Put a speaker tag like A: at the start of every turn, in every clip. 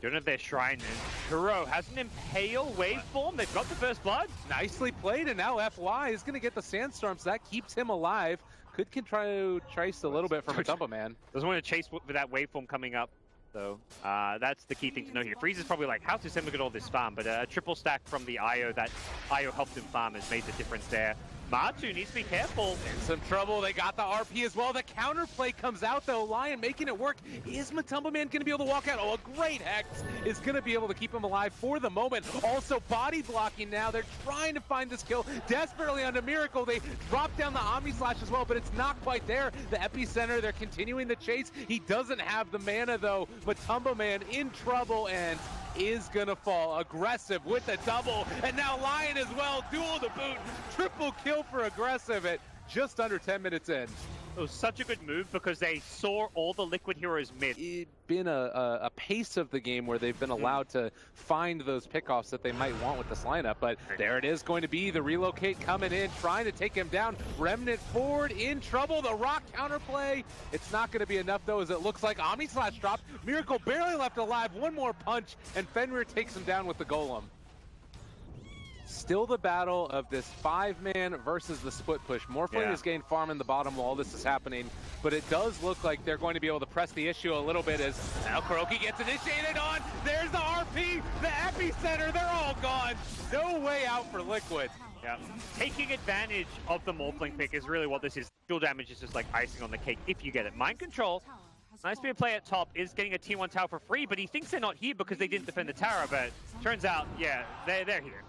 A: don't have their Shrine, and Kuro has an Impale waveform. They've got the first blood.
B: Nicely played, and now FY is going to get the Sandstorm, so that keeps him alive. Could try to trace a little bit from Matumba Man.
A: Doesn't want to chase with that waveform coming up, though. That's the key thing to know here. Freeze is probably like, how's this ever get all this farm? But a triple stack from the IO that IO helped him farm has made the difference there. Matu needs to be careful.
B: In some trouble. They got the RP as well. The counterplay comes out, though. Lion making it work. Is Matumba Man going to be able to walk out? Oh, a great Hex is going to be able to keep him alive for the moment. Also, body blocking now. They're trying to find this kill desperately onto Miracle. They drop down the Omni Slash as well, but it's not quite there. The epicenter, they're continuing the chase. He doesn't have the mana, though. Matumba Man in trouble and is gonna fall. Aggressive with the double, and now Lion as well, duel to boot. Triple kill for Aggressive at just under 10 minutes in.
A: It was such a good move because they saw all the Liquid heroes mid.
B: It's been a pace of the game where they've been allowed to find those pickoffs that they might want with this lineup, but there it is going to be the relocate coming in, trying to take him down. Remnant forward in trouble. The rock counterplay. It's not going to be enough though, as it looks like Omni Slash dropped. Miracle barely left alive. One more punch, and Fenrir takes him down with the Golem. Still the battle of this 5-man versus the split push. Morphling is getting farm in the bottom while all this is happening, but it does look like they're going to be able to press the issue a little bit as now Kuroki gets initiated on. There's the RP, the epicenter, they're all gone. No way out for Liquid.
A: Yeah, taking advantage of the Morphling pick is really what this is. Dual damage is just like icing on the cake if you get it. Mind Control, nice bit of play at top, is getting a T1 tower for free, but he thinks they're not here because they didn't defend the tower, but turns out, yeah, they're here.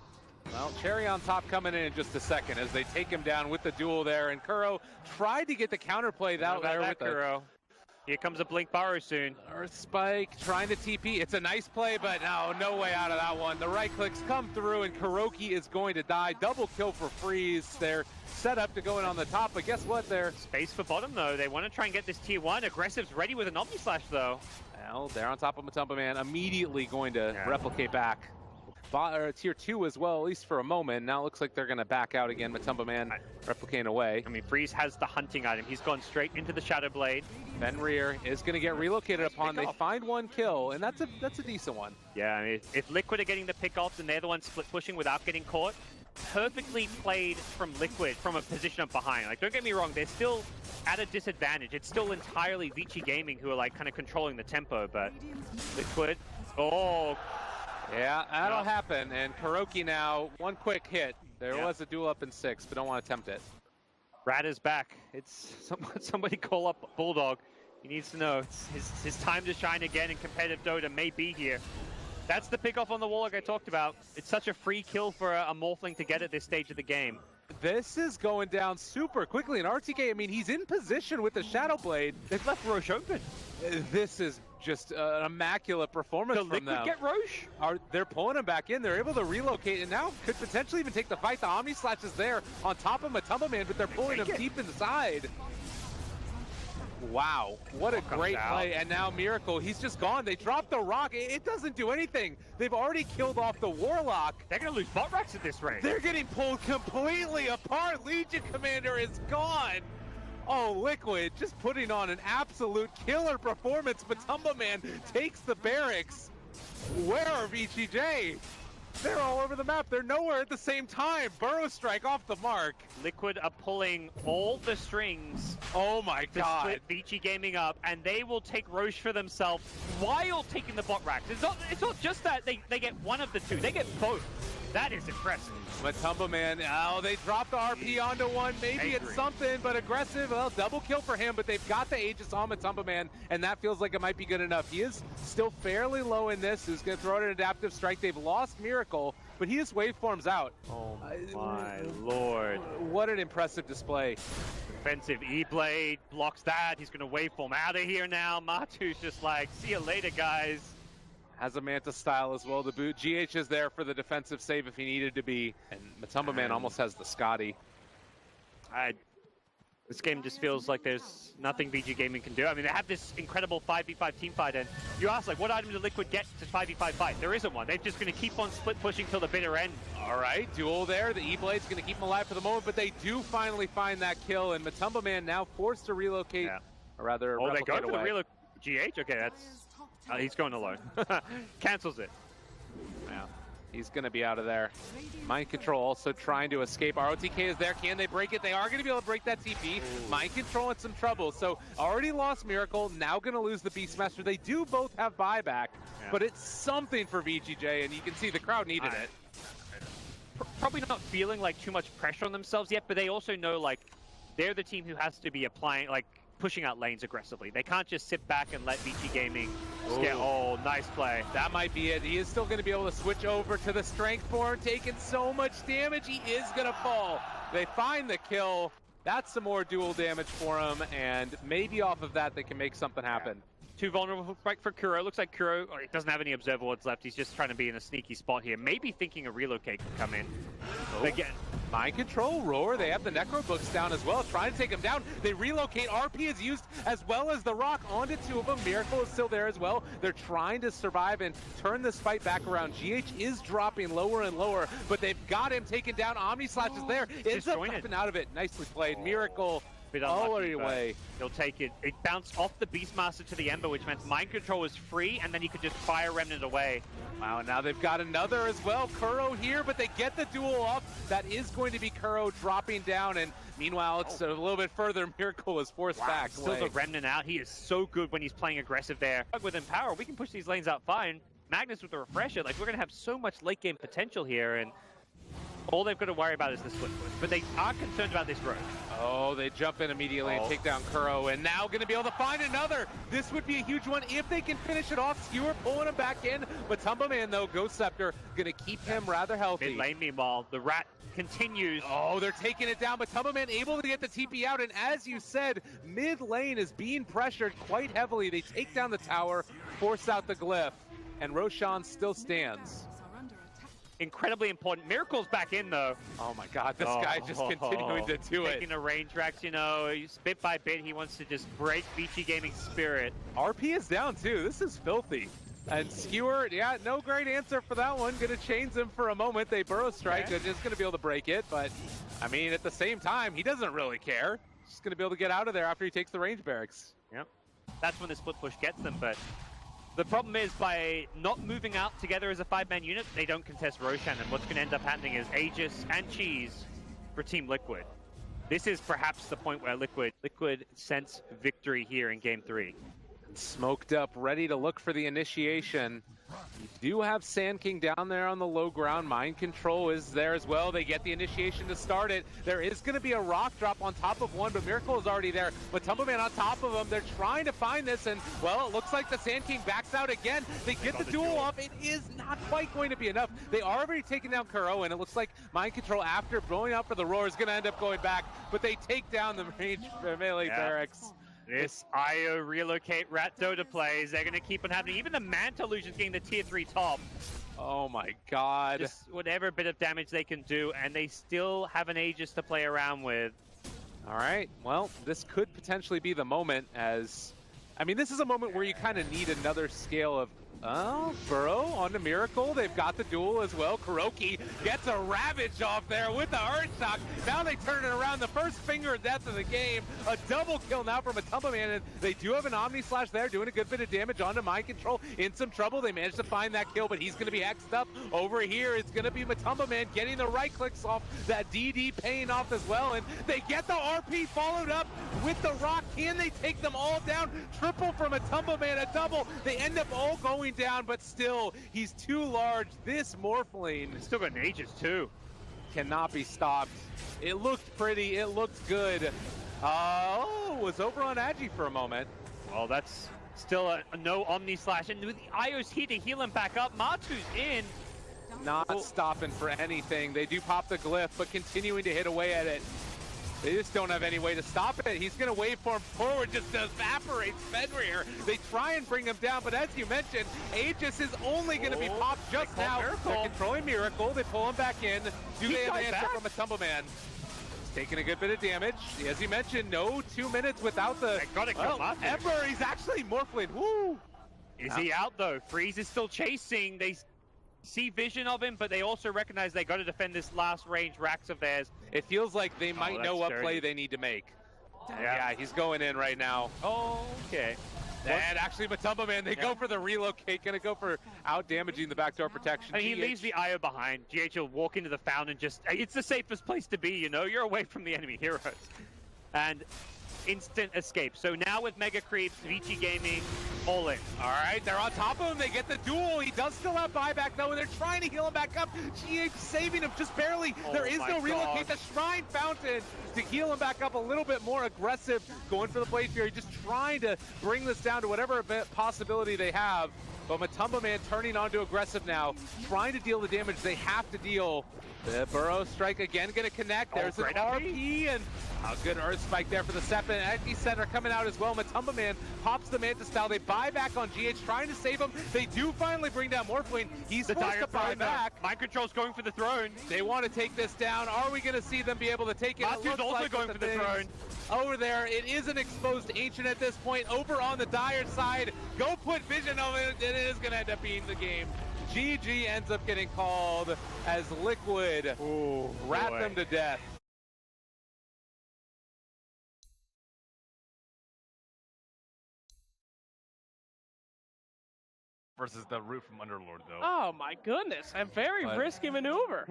B: Well, cherry on top coming in just a second as they take him down with the duel there, and Kuro tried to get the counterplay out there with
A: Kuro. Here comes a Blink Burrow soon.
B: Earth Spike trying to TP. It's a nice play, but no way out of that one. The right clicks come through, and Kuroki is going to die. Double kill for Freeze. They're set up to go in on the top, but guess what? They're
A: space for bottom, though. They want to try and get this tier 1. Aggressive's ready with an Omni Slash, though.
B: Well, they're on top of Matumba Man, immediately going to replicate back. Tier 2 as well, at least for a moment. Now it looks like they're going to back out again. Matumba Man replicating away.
A: I mean, Freeze has the hunting item. He's gone straight into the Shadow Blade.
B: Fenrir is going to get relocated upon. They find one kill, and that's a decent one.
A: Yeah, I mean, if Liquid are getting the pick-offs and they're the ones split pushing without getting caught, perfectly played from Liquid from a position up behind. Like, don't get me wrong, they're still at a disadvantage. It's still entirely Vici Gaming who are like kind of controlling the tempo, but Liquid,
B: yeah, that'll happen, and Kuroki now, one quick hit. There was a duel up in 6, but don't want to tempt it.
A: Rad is back. It's somebody call up Bulldog. He needs to know it's his time to shine again in competitive Dota may be here. That's the pick off on the wall like I talked about. It's such a free kill for a Morphling to get at this stage of the game.
B: This is going down super quickly, and RTK, I mean, he's in position with the Shadow Blade.
A: They've left Roche open.
B: This is just an immaculate performance from them.
A: Liquid get Roche?
B: They're pulling him back in. They're able to relocate, and now could potentially even take the fight. The Omni Slash is there on top of Matumba Man, but they're pulling him deep inside. Wow, what a great play. And now Miracle, he's just gone. They dropped the rock. It doesn't do anything. They've already killed off the Warlock.
A: They're going to lose bot racks at this rate.
B: They're getting pulled completely apart. Legion Commander is gone. Oh, Liquid just putting on an absolute killer performance. Matumba Man takes the barracks. Where are VGJ? They're all over the map. They're nowhere at the same time. Burrow Strike off the mark.
A: Liquid are pulling all the strings.
B: Oh my God.
A: To split Vici Gaming up, and they will take Roche for themselves while taking the bot racks. It's not just that they get one of the two. They get both. That is impressive.
B: Matumba Man, they dropped the RP onto one. Maybe it's something, but Aggressive, well, double kill for him, but they've got the Aegis on Matumba Man, and that feels like it might be good enough. He is still fairly low in this. He's going to throw out an adaptive strike. They've lost Miracle, but he just waveforms out.
A: Oh my lord.
B: What an impressive display.
A: Defensive E-Blade blocks that. He's going to waveform out of here now. Matu's just like, see you later, guys.
B: Has a Manta style as well to boot. GH is there for the defensive save if he needed to be. And Matumba Man almost has the Scotty.
A: This game just feels like there's nothing VG Gaming can do. I mean, they have this incredible 5v5 team fight, and you ask, like, what item did Liquid get to 5v5 fight? There isn't one. They're just going to keep on split pushing till the bitter end.
B: All right, duel there. The E-Blade's going to keep him alive for the moment, but they do finally find that kill, and Matumba Man now forced to relocate, or rather,
A: they go
B: replicate
A: for
B: away.
A: the GH? Okay, that's He's going alone. Cancels it.
B: Yeah, he's going to be out of there. Mind Control also trying to escape. ROTK is there. Can they break it? They are going to be able to break that TP. Mind Control in some trouble. So already lost Miracle. Now going to lose the Beastmaster. They do both have buyback, but it's something for VGJ, and you can see the crowd needed it.
A: Probably not feeling like too much pressure on themselves yet, but they also know like they're the team who has to be applying, like pushing out lanes aggressively. They can't just sit back and let VG Gaming scare. Oh, nice play.
B: That might be it. He is still going to be able to switch over to the Strength Form, taking so much damage. He is going to fall. They find the kill. That's some more dual damage for him, and maybe off of that they can make something happen.
A: Too vulnerable for Kuro. Looks like Kuro doesn't have any observer wards left. He's just trying to be in a sneaky spot here. Maybe thinking a relocate could come in. Again,
B: Mind Control, Roar. They have the Necro books down as well, trying to take him down. They relocate. RP is used as well as the Rock onto two of them. Miracle is still there as well. They're trying to survive and turn this fight back around. GH is dropping lower and lower, but they've got him taken down. Omni Slash is there. Ends up popping out of it. Nicely played. Miracle. All the way.
A: He'll take it. It bounced off the Beastmaster to the Ember, which meant Mind Control was free, and then he could just fire Remnant away.
B: Wow, and now they've got another as well. Kuro here, but they get the duel up. That is going to be Kuro dropping down, and meanwhile, it's a little bit further. Miracle is forced back.
A: Still the Remnant out. He is so good when he's playing aggressive there. With Empower, we can push these lanes out fine. Magnus with the Refresher, like we're going to have so much late game potential here, and all they've got to worry about is the split push. But they are concerned about this road.
B: Oh, they jump in immediately and take down Kuro, and now going to be able to find another. This would be a huge one if they can finish it off. Skewer pulling him back in, but Tumba Man, though, Ghost Scepter, going to keep him rather healthy.
A: Mid lane, meanwhile, the Rat continues.
B: Oh, they're taking it down, but Tumba Man able to get the TP out, and as you said, mid lane is being pressured quite heavily. They take down the tower, force out the glyph, and Roshan still stands.
A: Incredibly important. Miracle's back in, though.
B: Oh my god, this guy just continuing to do it.
A: Taking a range racks, you know, bit by bit, he wants to just break VG Gaming's spirit.
B: RP is down, too. This is filthy. And Skewer, yeah, no great answer for that one. Gonna chains him for a moment. They burrow strike. They're just gonna be able to break it, but, I mean, at the same time, he doesn't really care. He's gonna be able to get out of there after he takes the range barracks.
A: Yep. That's when the split push gets them, but the problem is, by not moving out together as a 5-man unit, they don't contest Roshan, and what's going to end up happening is Aegis and Cheese for Team Liquid. This is perhaps the point where Liquid sense victory here in Game 3.
B: Smoked up, ready to look for the initiation. You do have Sand King down there on the low ground. Mind Control is there as well. They get the initiation to start it. There is going to be a rock drop on top of one, but Miracle is already there. But Tumbleman on top of them. They're trying to find this, and, well, it looks like the Sand King backs out again. They get the duel off. It is not quite going to be enough. They are already taking down Kuro, and it looks like Mind Control, after blowing out for the Roar, is going to end up going back. But they take down the range melee barracks.
A: This IO relocate Rat Dota plays, they're going to keep on happening. Even the Manta Illusion's getting the tier 3 top.
B: Oh my god.
A: Just whatever bit of damage they can do, and they still have an Aegis to play around with.
B: All right, well, this could potentially be the moment, as, I mean, this is a moment where you kind of need another scale of, Burrow onto Miracle. They've got the duel as well. Kuroki gets a Ravage off there with the Earthshock. Now they turn it around. The first finger of death of the game. A double kill now from a Tumba Man, and they do have an Omni Slash there, doing a good bit of damage onto Mind Control. In some trouble. They managed to find that kill, but he's going to be hexed up. Over here, it's going to be Matumba Man getting the right clicks off. That DD paying off as well, and they get the RP followed up with the Rock. Can they take them all down? Triple from a Tumba Man, a double. They end up all going down, but still, he's too large. This Morphling
A: still got an Aegis too.
B: Cannot be stopped. It looked pretty, it looked good. Was over on Agi for a moment.
A: Well, that's still a no Omni Slash, and with the IO's here to heal him back up. Matu's in.
B: Not stopping for anything. They do pop the glyph, but continuing to hit away at it. They just don't have any way to stop it. He's going to waveform forward, just evaporates Fenrir. They try and bring him down, but as you mentioned, Aegis is only going to be popped just now. They're controlling Miracle. They pull him back in. Do they have an answer from a Tumbleman? He's taking a good bit of damage. As you mentioned, no 2 minutes without the Ember. He's actually Morphling. Woo!
A: Is he out, though? Freeze is still chasing. They see vision of him, but they also recognize they got to defend this last range racks of theirs.
B: It feels like they might know what play they need to make. Yeah, he's going in right now.
A: Oh, okay.
B: And actually, Matumba, man, they go for the relocate, gonna go for out-damaging the backdoor protection.
A: And he leaves the IO behind. GH will walk into the fountain, just, it's the safest place to be, you know? You're away from the enemy heroes. And instant escape. So now with Mega Creeps, Vici Gaming, all in.
B: All right, they're on top of him. They get the duel. He does still have buyback, though, and they're trying to heal him back up. GH saving him just barely. There is no relocate. The Shrine Fountain to heal him back up a little bit more aggressive, going for the Blade Fury, just trying to bring this down to whatever possibility they have. But Matumba, man, turning on to aggressive now, trying to deal the damage they have to deal. The Burrow Strike again going to connect. There's an RP, and a good Earth Spike there for the Seppen. Epicenter coming out as well. Matumba, man, pops the Manta style. They buy back on GH, trying to save him. They do finally bring down Morphling. He's forced to buy back.
A: Mind Control's going for the throne.
B: They want to take this down. Are we going to see them be able to take it?
A: Matu's also going for the throne.
B: Over there, it is an exposed Ancient at this point. Over on the Dire side, go put Vision on it. It is going to end up being the game. GG ends up getting called as Liquid wrap them to death.
C: Versus the root from Underlord, though.
D: Oh my goodness, a very risky maneuver.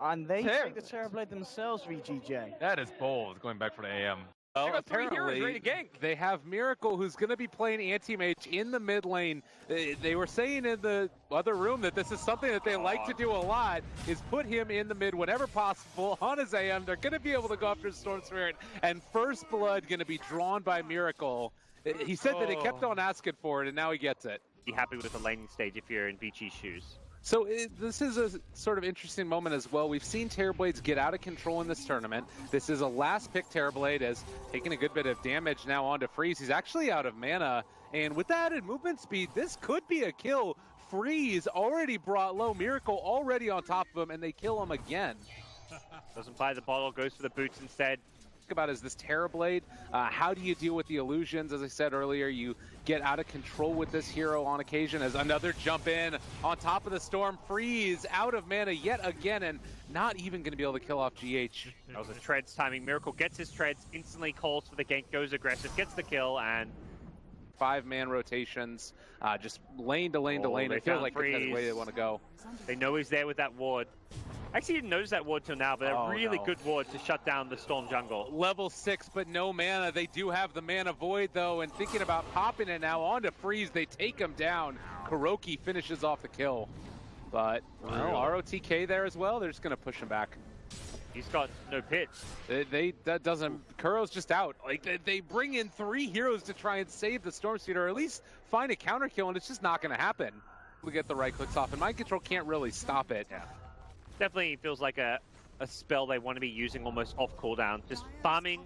E: And they take the Terrorblade themselves, VGJ.
C: That is bold, going back for the AM.
B: Well,
A: apparently,
B: they have Miracle, who's going to be playing anti-mage in the mid lane. They were saying in the other room that this is something that they like to do a lot, is put him in the mid whenever possible on his AM. They're going to be able to go after Storm Spirit, and First Blood going to be drawn by Miracle. He said that he kept on asking for it, and now he gets it.
A: Be happy with the laning stage if you're in Vici's shoes.
B: So this is a sort of interesting moment as well. We've seen Terrorblades get out of control in this tournament. This is a last pick Terrorblade as taking a good bit of damage now onto Freeze. He's actually out of mana, and with the added movement speed, this could be a kill. Freeze already brought low, Miracle already on top of him, and they kill him again.
A: Doesn't buy the bottle, goes for the boots instead.
B: About is this Terrorblade. How do you deal with the illusions? As I said earlier, you get out of control with this hero on occasion as another jump in on top of the Storm. Freeze out of mana yet again, and not even going to be able to kill off GH.
A: That was a treads timing. Miracle gets his treads, instantly calls for the gank, goes aggressive, gets the kill, and
B: 5-man rotations, just lane to lane to lane. I feel like that's the way they want to go.
A: They know he's there with that ward. Actually, didn't notice that ward till now, but a really good ward to shut down the Storm jungle.
B: Level 6, but no mana. They do have the mana void, though, and thinking about popping it now onto Freeze. They take him down. Kuroki finishes off the kill. But, well, ROTK there as well. They're just going to push him back.
A: He's got no pit.
B: That doesn't... Kuro's just out. Like, they bring in 3 heroes to try and save the Storm Speeder, or at least find a counter kill, and it's just not going to happen. We get the right clicks off, and Mind Control can't really stop it.
A: Yeah. Definitely feels like a spell they want to be using almost off cooldown. Just farming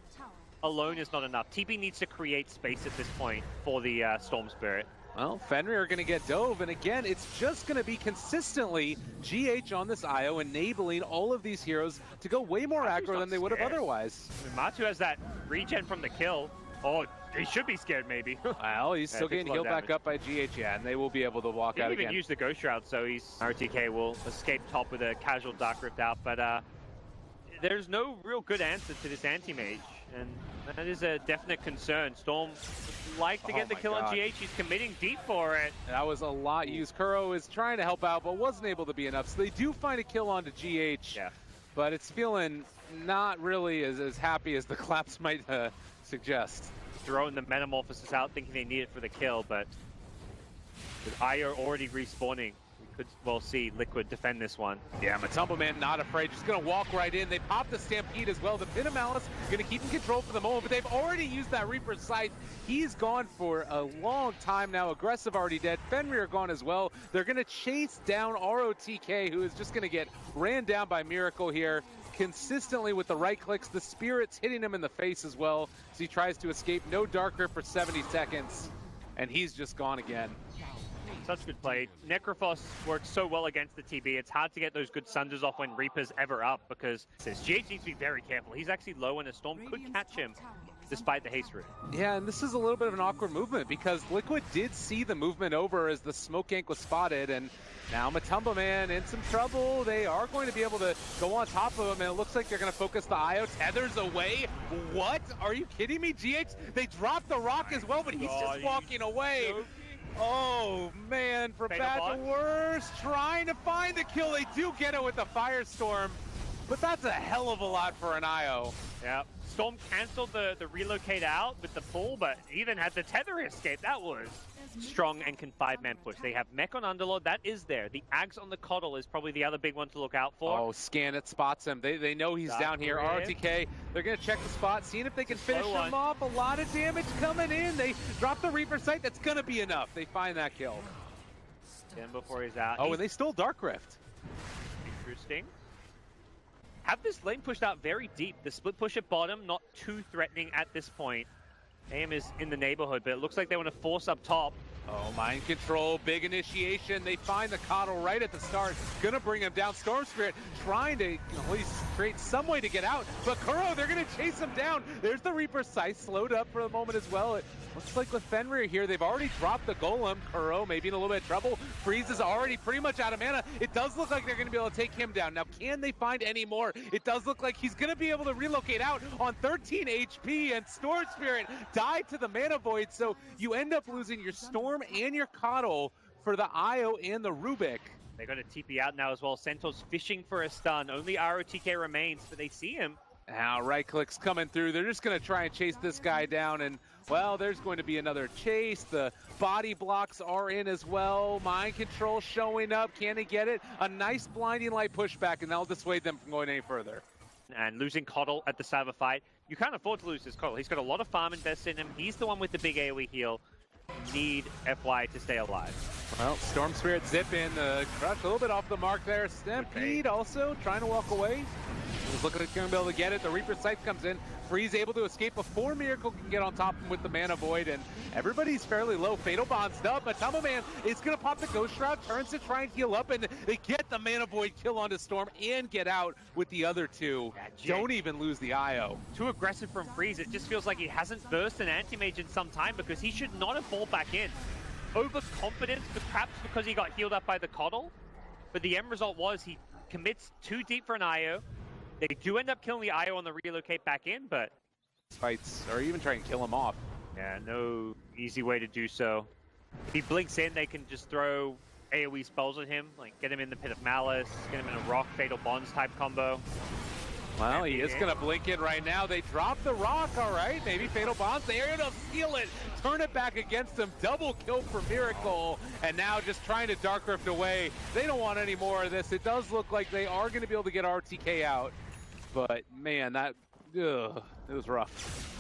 A: alone is not enough. TP needs to create space at this point for the Storm Spirit.
B: Well, Fenrir are going to get dove, and again, it's just going to be consistently GH on this IO, enabling all of these heroes to go way more aggro than they would have otherwise.
A: I mean, Matu has that regen from the kill. Oh, he should be scared, maybe.
B: Well, he's still getting healed back up by GH, yeah, and they will be able to walk out again.
A: He didn't even use the Ghost Shroud, so RTK will escape top with a casual Dark Rift out, but there's no real good answer to this anti-mage, and that is a definite concern. Storm like to get the kill on GH. He's committing deep for it.
B: That was a lot used. Kuro is trying to help out, but wasn't able to be enough, so they do find a kill onto GH, but it's feeling not really as happy as the claps might suggest.
A: Throwing the Metamorphosis out, thinking they need it for the kill, but with Io already respawning, we could well see Liquid defend this one.
B: Yeah, Matumba, man, not afraid. Just going to walk right in. They pop the Stampede as well. The Pin of Malice going to keep in control for the moment, but they've already used that Reaper's Scythe. He's gone for a long time now. Aggressive already dead. Fenrir gone as well. They're going to chase down ROTK, who is just going to get ran down by Miracle here. Consistently with the right clicks, the Spirit's hitting him in the face as well as he tries to escape. No Dark Rift for 70 seconds, and he's just gone again.
A: Such good play. Necrophos works so well against the TB. It's hard to get those good Sunders off when Reaper's ever up, because GH needs to be very careful. He's actually low, and a Storm could catch him despite the haste route.
B: Yeah, and this is a little bit of an awkward movement because Liquid did see the movement over as the smoke gank was spotted, and now Matumba Man in some trouble. They are going to be able to go on top of him, and it looks like they're going to focus the IO. Tethers away. What? Are you kidding me, GH? They dropped the rock as well, but he's just walking away. Oh, man, from bad to worse. Trying to find the kill. They do get it with the Firestorm, but that's a hell of a lot for an IO.
A: Yeah. Storm canceled the relocate out with the pull, but even had the tether escape. That was strong and can 5-man push. They have mech on Underlord. That is there. The Ags on the Coddle is probably the other big one to look out for.
B: Oh, scan it, spots him. They know he's down here. ROTK, they're going to check the spot, seeing if they can finish him off. A lot of damage coming in. They drop the Reaper Sight. That's going to be enough. They find that kill.
A: Then before he's out.
B: Oh, and they stole Dark Rift.
A: Interesting. Have this lane pushed out very deep. The split push at bottom, not too threatening at this point. AM is in the neighborhood, but it looks like they want to force up top.
B: Oh, mind control, big initiation. They find the Coddle right at the start. Gonna bring him down. Storm Spirit trying to at least create some way to get out. But Kuro, they're gonna chase him down. There's the Reaper Sight, slowed up for the moment as well. It looks like with Fenrir here, they've already dropped the Golem. Kuro maybe in a little bit of trouble. Freeze is already pretty much out of mana. It does look like they're gonna be able to take him down. Now, can they find any more? It does look like he's gonna be able to relocate out on 13 HP, and Storm Spirit died to the Mana Void, so you end up losing your Storm and your Coddle for the IO and the Rubik.
A: They're going to TP out now as well. Centaur's fishing for a stun. Only ROTK remains, but they see him.
B: Now right click's coming through. They're just going to try and chase this guy down, and well, there's going to be another chase. The body blocks are in as well. Mind control showing up. Can they get it? A nice blinding light pushback, and that'll dissuade them from going any further.
A: And losing Coddle at the start of a fight, you can't afford to lose this Coddle. He's got a lot of farm invested in him. He's the one with the big AoE heal. Need FY to stay alive.
B: Well, Storm Spirit zip in, crush a little bit off the mark there. Stampede also trying to walk away. He's looking at going to be able to get it. The Reaper Sight comes in. Freeze able to escape before Miracle can get on top of him with the Mana Void, and everybody's fairly low. Fatal Bond's up. Matumba Man is going to pop the Ghost Shroud, turns to try and heal up, and they get the Mana Void kill onto Storm and get out with the other two. Don't even lose the IO.
A: Too aggressive from Freeze. It just feels like he hasn't burst an Anti-Mage in some time because he should not have fallen back in. Overconfidence, perhaps because he got healed up by the Coddle, but the end result was he commits too deep for an IO. They do end up killing the IO on the relocate back in, but
B: fights, or even try and kill him off.
A: Yeah, no easy way to do so. If he blinks in, they can just throw AoE spells at him, like get him in the Pit of Malice, get him in a Rock, Fatal Bonds type combo.
B: Well, he is going to blink in right now. They drop the rock, all right. Maybe Fatal Bonds. They're going to steal it, turn it back against them. Double kill for Miracle, and now just trying to Dark Rift away. They don't want any more of this. It does look like they are going to be able to get RTK out. But, man, that, it was rough.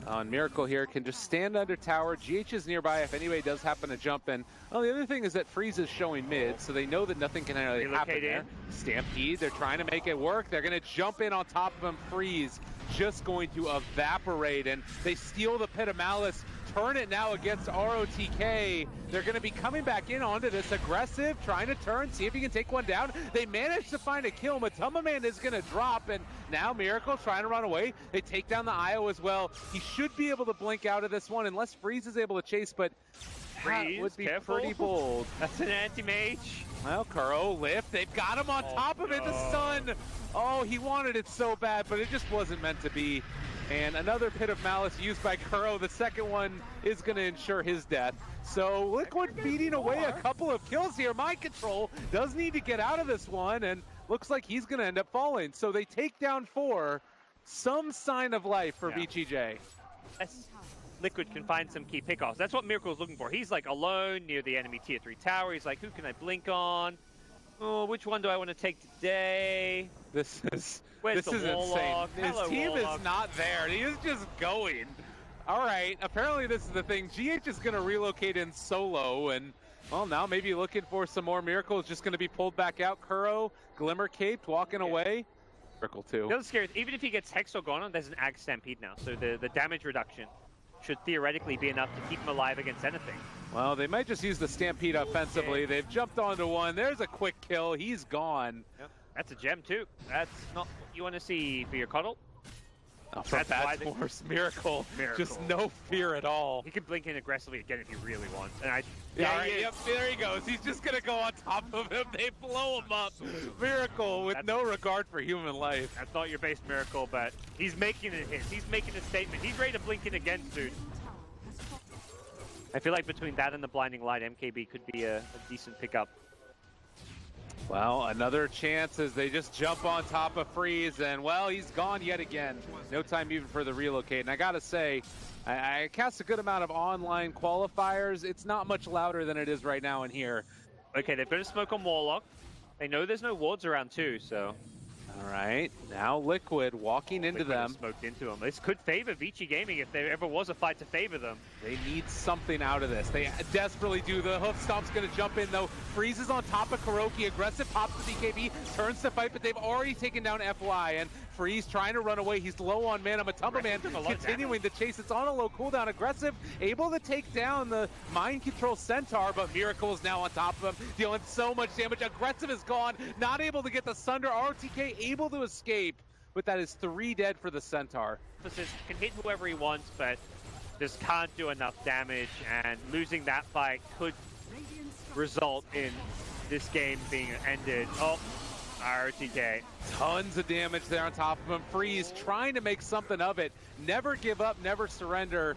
B: And Miracle here can just stand under tower. GH is nearby if anybody does happen to jump in. Well, the other thing is that Freeze is showing mid, so they know that nothing can really happen there. Stampede, they're trying to make it work. They're going to jump in on top of him. Freeze just going to evaporate, and they steal the Pit of Malice. Turn it now against ROTK. They're going to be coming back in onto this aggressive, trying to turn, see if he can take one down. They manage to find a kill. Matumba Man is going to drop, and now Miracle trying to run away. They take down the IO as well. He should be able to blink out of this one unless Freeze is able to chase, but
A: Freeze,
B: that would be
A: careful.
B: pretty bold.
A: That's an Anti-Mage.
B: Well, Kuro lift. They've got him on top of it. The sun. Oh, he wanted it so bad, but it just wasn't meant to be. And another Pit of Malice used by Kuro. The second one is going to ensure his death. So Liquid feeding away a couple of kills here. Mind Control does need to get out of this one, and looks like he's going to end up falling. So they take down 4. Some sign of life for BGJ.
A: Liquid can find some key pickoffs. That's what Miracle's looking for. He's like alone near the enemy tier 3 tower. He's like, who can I blink on? Oh, which one do I want to take today?
B: This is
A: insane.
B: His team is not there. He is just going. All right, apparently this is the thing. GH is going to relocate in solo, and well, now maybe looking for some more Miracles. Just going to be pulled back out. Kuro, Glimmer caped, walking away. Miracle too.
A: The other scary, even if he gets Hex or Gone on, there's an Ag Stampede now, so the damage reduction should theoretically be enough to keep him alive against anything.
B: Well, they might just use the Stampede offensively. They've jumped onto one. There's a quick kill. He's gone.
A: Yep. That's a gem too. That's not what you want to see for your Coddle.
B: From
A: That's why
B: Bad Force, Miracle. Just
A: Miracle.
B: no fear at all.
A: He can blink in aggressively again if he really wants. And
B: Yep, there he goes. He's just gonna go on top of him. They blow him up. Miracle with no regard for human life.
A: That's not your base Miracle, but he's making it his. He's making a statement. He's ready to blink in again soon. I feel like between that and the Blinding Light, MKB could be a decent pickup.
B: Well, another chance as they just jump on top of Freeze, and well, he's gone yet again. No time even for the relocate. And I gotta say, I cast a good amount of online qualifiers. It's not much louder than it is right now in here.
A: Okay, they're going to smoke on Warlock. They know there's no wards around too, so...
B: All right, now Liquid walking into
A: Liquid
B: them.
A: Smoked into them. This could favor Vici Gaming if there ever was a fight to favor them.
B: They need something out of this. They desperately do. The hoof stomp's going to jump in, though. Freezes on top of Kuroki. Aggressive pops the BKB, turns to fight, but they've already taken down FY. And Freeze trying to run away. He's low on mana. Matumba Man continuing the chase. It's on a low cooldown. Aggressive, able to take down the Mind Control Centaur, but Miracle is now on top of him, dealing so much damage. Aggressive is gone, not able to get the Sunder. ROTK able to escape, but that is 3 dead for the Centaur.
A: Can hit whoever he wants, but just can't do enough damage, and losing that fight could result in this game being ended. Oh, ROTK.
B: Tons of damage there on top of him. Freeze trying to make something of it. Never give up, never surrender.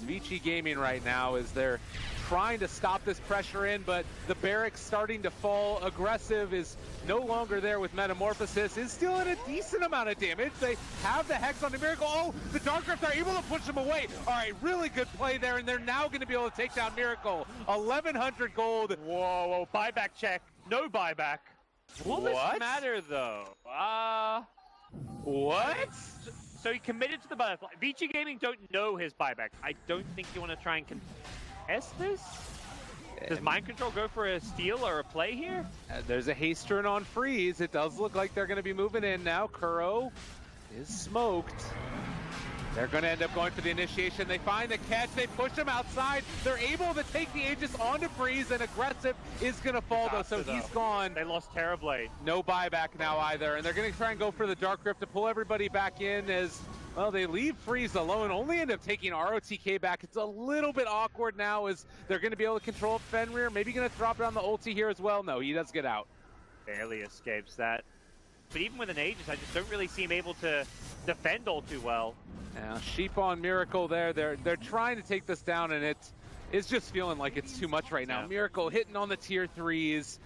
B: Vici Gaming right now is they're trying to stop this pressure in, but the barracks starting to fall. Aggressive is no longer there with Metamorphosis, is still at a decent amount of damage. They have the Hex on the Miracle. Oh, the Dark Rift are able to push him away. All right, really good play there, and they're now going to be able to take down Miracle. 1,100 gold.
A: Whoa, buyback check. No buyback. Will this matter, though?
B: What?
A: So he committed to the butterfly. Vici Gaming don't know his buyback. I don't think you want to try and contest this. Does Mind Control go for a steal or a play here?
B: There's a haste turn on Freeze. It does look like they're going to be moving in now. Kuro is smoked. They're going to end up going for the initiation. They find the catch. They push him outside. They're able to take the Aegis onto Freeze, and Aggressive is going to fall, though, so he's gone.
A: They lost Terrorblade.
B: No buyback now either, and they're going to try and go for the Dark Rift to pull everybody back in as, well, they leave Freeze alone, only end up taking ROTK back. It's a little bit awkward now as they're going to be able to control Fenrir. Maybe going to drop down the ulti here as well. No, he does get out.
A: Barely escapes that. But even with an Aegis, I just don't really see him able to defend all too well.
B: Now, Sheep on Miracle there. They're trying to take this down, and it's just feeling like it's too much right now. Yeah. Miracle hitting on the tier 3s.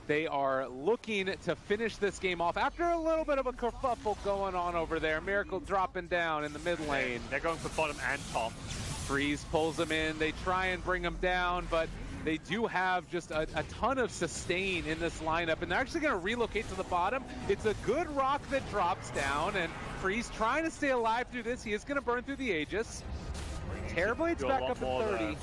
B: They are looking to finish this game off after a little bit of a kerfuffle going on over there. Miracle dropping down in the mid lane.
A: They're going for bottom and top.
B: Freeze pulls them in. They try and bring them down, but they do have just a ton of sustain in this lineup, and they're actually going to relocate to the bottom. It's a good rock that drops down, and Freeze trying to stay alive through this. He is going to burn through the Aegis. Terrorblade's back up at 30.